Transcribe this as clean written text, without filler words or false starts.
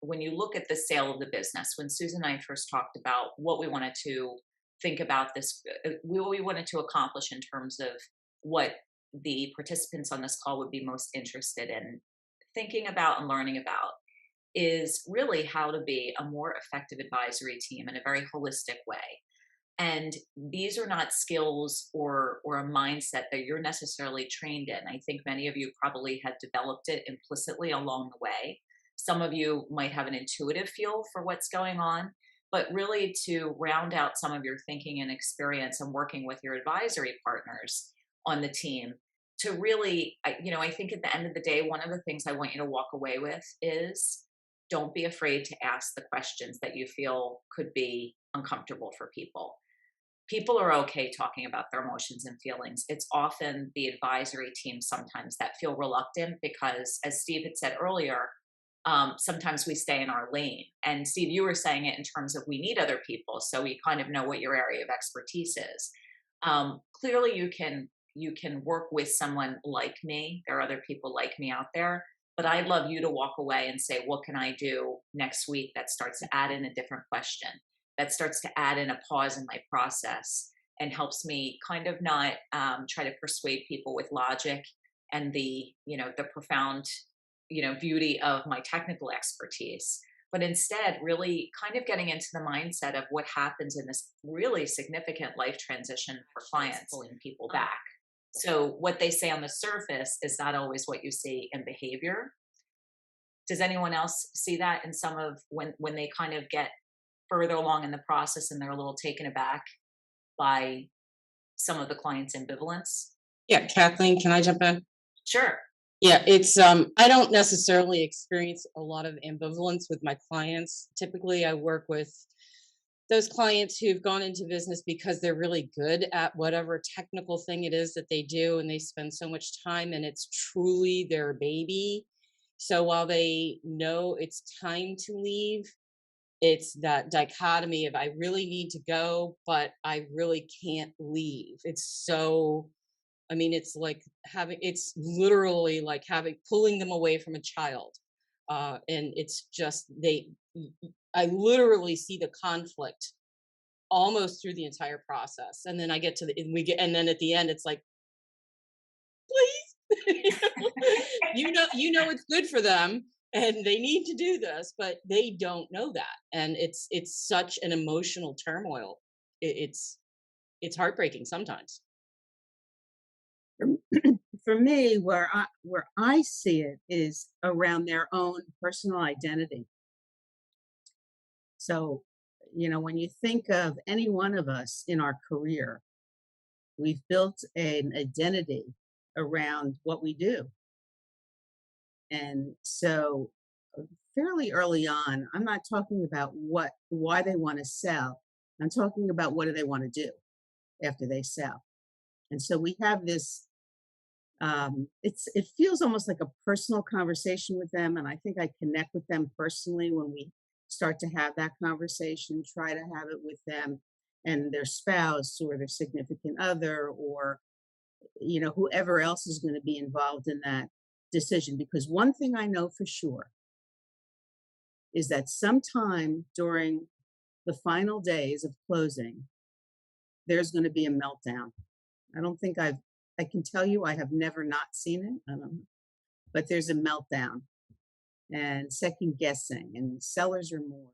when you look at the sale of the business, when Susan and I first talked about what we wanted to think about this, what we wanted to accomplish in terms of what the participants on this call would be most interested in thinking about and learning about is really how to be a more effective advisory team in a very holistic way. And these are not skills or a mindset that you're necessarily trained in. I think many of you probably have developed it implicitly along the way. Some of you might have an intuitive feel for what's going on, but really to round out some of your thinking and experience and working with your advisory partners on the team to really, I think at the end of the day, one of the things I want you to walk away with is don't be afraid to ask the questions that you feel could be uncomfortable for people. People are okay talking about their emotions and feelings. It's often the advisory team sometimes that feel reluctant because, as Steve had said earlier, sometimes we stay in our lane. And Steve, you were saying it in terms of we need other people, so we kind of know what your area of expertise is. Clearly, you can work with someone like me. There are other people like me out there, but I'd love you to walk away and say, what can I do next week that starts to add in a different question, that starts to add in a pause in my process and helps me kind of not try to persuade people with logic and the profound beauty of my technical expertise, but instead really kind of getting into the mindset of what happens in this really significant life transition for clients, pulling people back. So what they say on the surface is not always what you see in behavior. Does anyone else see that in some of when they kind of get further along in the process and they're a little taken aback by some of the client's ambivalence? Yeah, Kathleen, can I jump in? Sure. Yeah, it's I don't necessarily experience a lot of ambivalence with my clients. Typically, I work with those clients who've gone into business because they're really good at whatever technical thing it is that they do, and they spend so much time, and it's truly their baby. So while they know it's time to leave, it's that dichotomy of I really need to go, but I really can't leave. It's so, I mean, it's literally like pulling them away from a child. And it's just, I literally see the conflict almost through the entire process. And then I get to and then at the end, it's like, please, you know, it's good for them and they need to do this, but they don't know that. And it's such an emotional turmoil. It's heartbreaking sometimes. For for me, where I see it is around their own personal identity. So, when you think of any one of us in our career, we've built an identity around what we do. And so, fairly early on, I'm not talking about why they want to sell. I'm talking about what do they want to do after they sell. And so we have this it feels almost like a personal conversation with them, and I think I connect with them personally when we start to have that conversation, try to have it with them and their spouse or their significant other, or whoever else is going to be involved in that decision. Because one thing I know for sure is that sometime during the final days of closing, there's going to be a meltdown. I don't think I can tell you I have never not seen it. I don't know. But there's a meltdown and second guessing and seller's remorse